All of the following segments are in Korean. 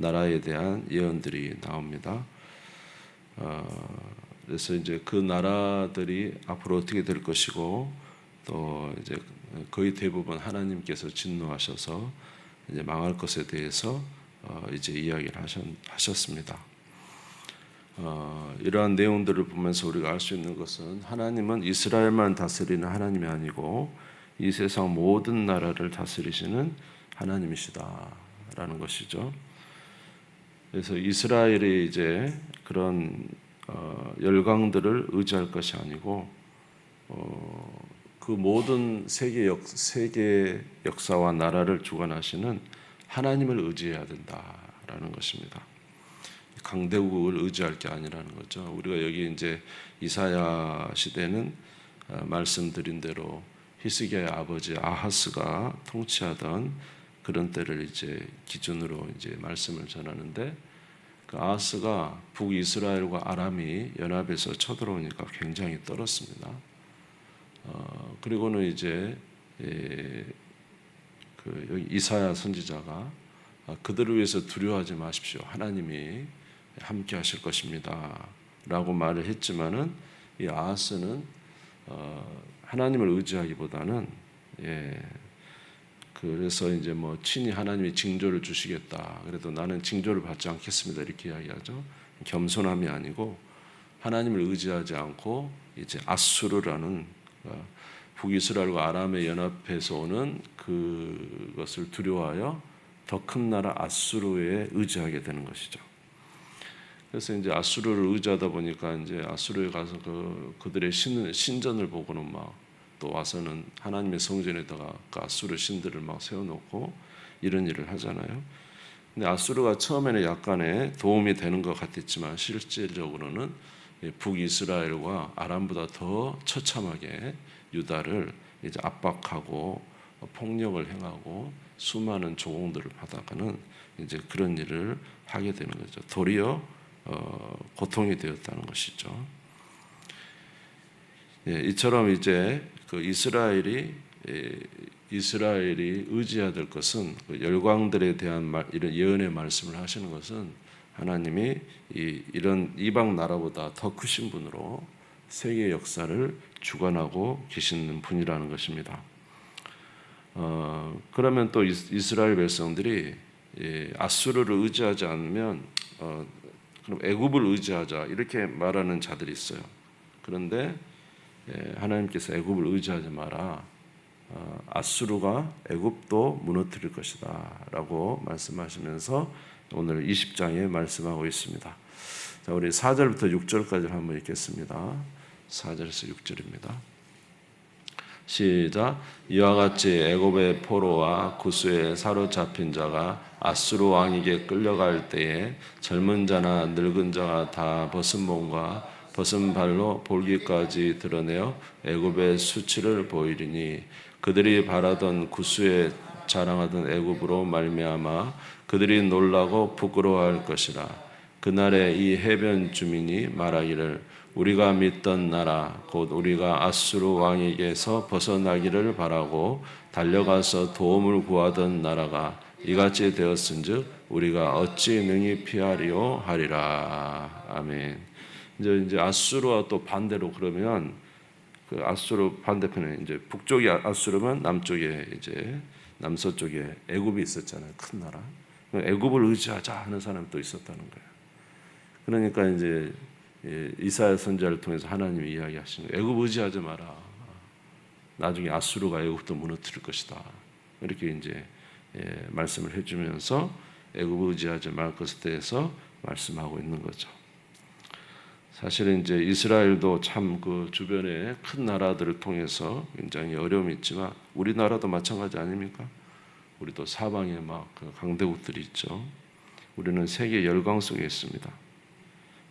나라에 대한 예언들이 나옵니다. 그래서 이제 그 나라들이 앞으로 어떻게 될 것이고 또 이제 거의 대부분 하나님께서 진노하셔서 이제 망할 것에 대해서 이제 이야기를 하셨습니다. 이러한 내용들을 보면서 우리가 알 수 있는 것은 하나님은 이스라엘만 다스리는 하나님이 아니고 이 세상 모든 나라를 다스리시는 하나님이시다라는 것이죠. 그래서 이스라엘이 이제 그런 열강들을 의지할 것이 아니고 그 모든 세계 역사와 나라를 주관하시는 하나님을 의지해야 된다라는 것입니다. 강대국을 의지할 게 아니라는 거죠. 우리가 여기 이제 이사야 시대는 말씀드린 대로 히스기야의 아버지 아하스가 통치하던 그런 때를 이제 기준으로 이제 말씀을 전하는데 그 아하스가 북이스라엘과 아람이 연합해서 쳐들어오니까 굉장히 떨었습니다. 그리고는 이제 그 여기 이사야 선지자가 그들을 위해서 두려워하지 마십시오. 하나님이 함께 하실 것입니다. 라고 말을 했지만은 이 아하스는 하나님을 의지하기보다는 그래서 이제 뭐 친히 하나님이 징조를 주시겠다. 그래도 나는 징조를 받지 않겠습니다. 이렇게 이야기하죠. 겸손함이 아니고 하나님을 의지하지 않고 이제 아수르라는 북이스라엘과 아람의 연합해서 오는 그것을 두려워하여 더 큰 나라 아수르에 의지하게 되는 것이죠. 그래서 이제 아수르를 의지하다 보니까 이제 아수르에 가서 그들의 신전을 보고는 막 또 와서는 하나님의 성전에다가 그 아수르 신들을 막 세워놓고 이런 일을 하잖아요. 근데 아수르가 처음에는 약간의 도움이 되는 것 같았지만 실질적으로는 북이스라엘과 아람보다 더 처참하게 유다를 이제 압박하고 폭력을 행하고 수많은 조공들을 받아가는 이제 그런 일을 하게 되는 거죠. 도리어 고통이 되었다는 것이죠. 이처럼 이제 그 이스라엘이 의지해야 될 것은 그 열강들에 대한 이런 예언의 말씀을 하시는 것은 하나님이 이런 이방 나라보다 더 크신 분으로 세계 역사를 주관하고 계시는 분이라는 것입니다. 그러면 또 이스라엘 백성들이 아수르를 의지하지 않으면 그럼 애굽을 의지하자 이렇게 말하는 자들이 있어요. 그런데 하나님께서 애굽을 의지하지 마라. 아수르가 애굽도 무너뜨릴 것이다 라고 말씀하시면서 오늘 20장에 말씀하고 있습니다. 자, 우리 4절부터 6절까지 한번 읽겠습니다. 4절에서 6절입니다. 시작. 이와 같이 애굽의 포로와 구스에 사로잡힌 자가 아수르 왕에게 끌려갈 때에 젊은 자나 늙은 자가 다 벗은 몸과 벗은 발로 볼기까지 드러내어 애굽의 수치를 보이리니 그들이 바라던 구스에 자랑하던 애굽으로 말미암아 그들이 놀라고 부끄러워할 것이라. 그날에 이 해변 주민이 말하기를 우리가 믿던 나라 곧 우리가 아수르 왕에게서 벗어나기를 바라고 달려가서 도움을 구하던 나라가 이같이 되었은즉 우리가 어찌 능히 피하리오 하리라. 아멘. 이제 아수르와 또 반대로 그러면 그 아수르 반대편에 이제 북쪽이 아수르면 남쪽에 이제 남서쪽에 애굽이 있었잖아요. 큰 나라. 애굽을 의지하자 하는 사람이 또 있었다는 거예요. 그러니까 이제 이사야 선지자를 통해서 하나님이 이야기하시는 거예요. 애굽 의지하지 마라. 나중에 아수르가 애굽도 무너뜨릴 것이다. 이렇게 이제 말씀을 해주면서 애굽 의지하지 말 것에 대해서 말씀하고 있는 거죠. 사실은 이제 이스라엘도 참 그 주변의 큰 나라들을 통해서 굉장히 어려움이 있지만 우리나라도 마찬가지 아닙니까? 우리도 사방에 막 그 강대국들이 있죠. 우리는 세계 열강 속에 있습니다.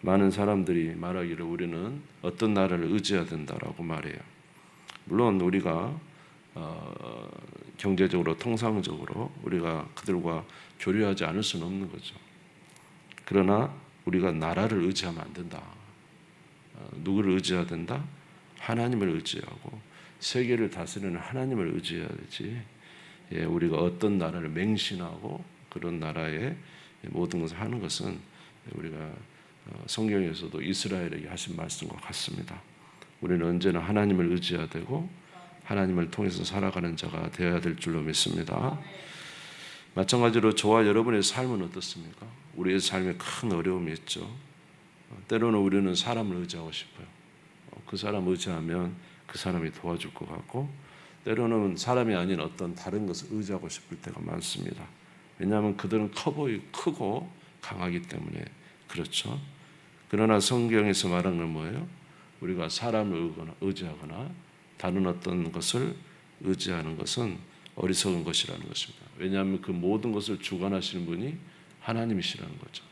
많은 사람들이 말하기를 우리는 어떤 나라를 의지해야 된다라고 말해요. 물론 우리가 경제적으로 통상적으로 우리가 그들과 교류하지 않을 수는 없는 거죠. 그러나 우리가 나라를 의지하면 안 된다. 누구를 의지해야 된다? 하나님을 의지하고 세계를 다스리는 하나님을 의지해야 되지. 우리가 어떤 나라를 맹신하고 그런 나라에 모든 것을 하는 것은 우리가 성경에서도 이스라엘에게 하신 말씀과 같습니다. 우리는 언제나 하나님을 의지해야 되고 하나님을 통해서 살아가는 자가 되어야 될 줄로 믿습니다. 마찬가지로 저와 여러분의 삶은 어떻습니까? 우리의 삶에 큰 어려움이 있죠. 때로는 우리는 사람을 의지하고 싶어요. 그 사람 의지하면 그 사람이 도와줄 것 같고, 때로는 사람이 아닌 어떤 다른 것을 의지하고 싶을 때가 많습니다. 왜냐하면 그들은 커 보이고 크고 강하기 때문에 그렇죠. 그러나 성경에서 말하는 건 뭐예요? 우리가 사람을 의지하거나 다른 어떤 것을 의지하는 것은 어리석은 것이라는 것입니다. 왜냐하면 그 모든 것을 주관하시는 분이 하나님이시라는 거죠.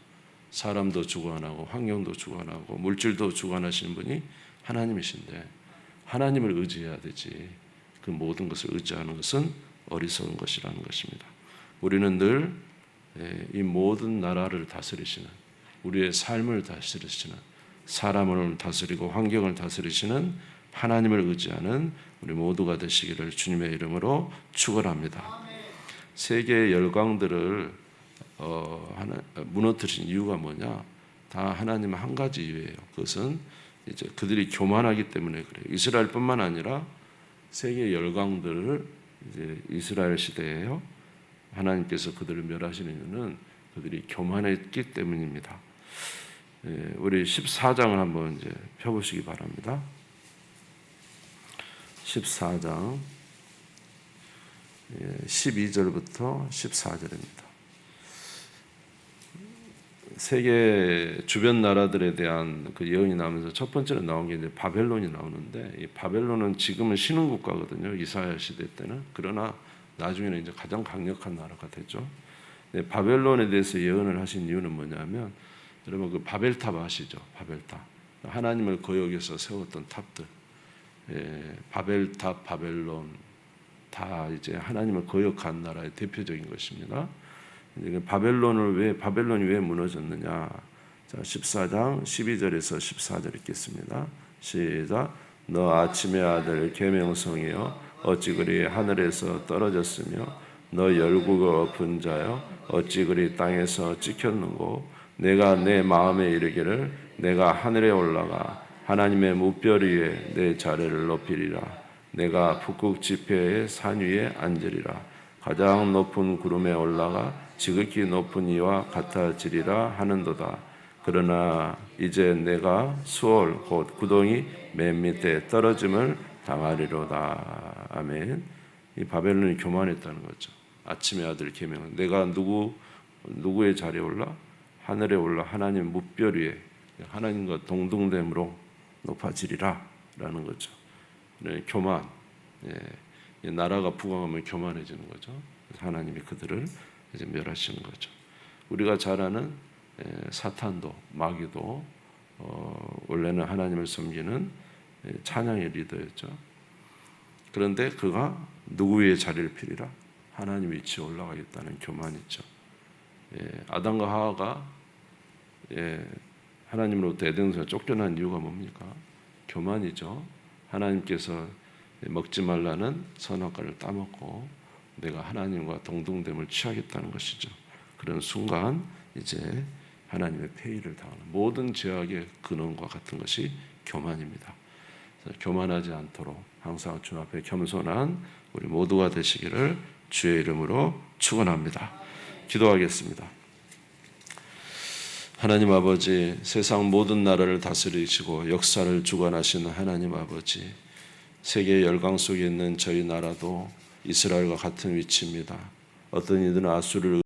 사람도 주관하고 환경도 주관하고 물질도 주관하시는 분이 하나님이신데 하나님을 의지해야 되지, 그 모든 것을 의지하는 것은 어리석은 것이라는 것입니다. 우리는 늘 이 모든 나라를 다스리시는, 우리의 삶을 다스리시는, 사람을 다스리고 환경을 다스리시는 하나님을 의지하는 우리 모두가 되시기를 주님의 이름으로 축원합니다. 세계의 열강들을 무너뜨린 이유가 뭐냐? 다 하나님 한 가지 이유예요. 그것은 이제 그들이 교만하기 때문에 그래요. 이스라엘뿐만 아니라 세계 열강들을 이제 이스라엘 시대에요. 하나님께서 그들을 멸하시는 이유는 그들이 교만했기 때문입니다. 우리 14장을 한번 이제 펴보시기 바랍니다. 14장 12절부터 14절입니다. 세계 주변 나라들에 대한 그 예언이 나오면서 첫 번째로 나온 게 이제 바벨론이 나오는데, 이 바벨론은 지금은 신흥 국가거든요. 이사야 시대 때는. 그러나 나중에는 이제 가장 강력한 나라가 되죠. 바벨론에 대해서 예언을 하신 이유는 뭐냐면, 여러분 그 바벨탑 아시죠? 바벨탑. 하나님을 거역해서 세웠던 탑들. 바벨탑, 바벨론 다 이제 하나님을 거역한 나라의 대표적인 것입니다. 바벨론이 왜 무너졌느냐? 자, 14장 12절에서 14절 읽겠습니다. 시작. 너 아침의 아들 계명성이여 어찌 그리 하늘에서 떨어졌으며 너 열국을 엎은 자여 어찌 그리 땅에서 찍혔는고 내가 내 마음에 이르기를 내가 하늘에 올라가 하나님의 무별 위에 내 자리를 높이리라. 내가 북극 지폐의 산 위에 앉으리라. 가장 높은 구름에 올라가 지극히 높은 이와 같아지리라 하는도다. 그러나 이제 내가 수월 곧 구덩이 맨 밑에 떨어짐을 당하리로다. 아멘. 이 바벨론이 교만했다는 거죠. 아침의 아들 계명은 내가 누구의 자리에 올라? 하늘에 올라 하나님 무별 위에 하나님과 동등됨으로 높아지리라 라는 거죠. 교만. 나라가 부강하면 교만해지는 거죠. 하나님이 그들을 이제 멸하시는 거죠. 우리가 잘 아는 사탄도 마귀도 원래는 하나님을 섬기는 찬양의 리더였죠. 그런데 그가 누구의 자리를 피리라? 하나님 위치에 올라가겠다는 교만이 있죠. 아담과 하와가 하나님으로부터 에덴에서 쫓겨난 이유가 뭡니까? 교만이죠. 하나님께서 먹지 말라는 선악과를 따먹고 내가 하나님과 동등됨을 취하겠다는 것이죠. 그런 순간 이제 하나님의 폐위를 당하는 모든 죄악의 근원과 같은 것이 교만입니다. 그래서 교만하지 않도록 항상 주 앞에 겸손한 우리 모두가 되시기를 주의 이름으로 축원합니다. 기도하겠습니다. 하나님 아버지, 세상 모든 나라를 다스리시고 역사를 주관하시는 하나님 아버지, 세계 열강 속에 있는 저희 나라도 이스라엘과 같은 위치입니다. 어떤 이들은 아수르를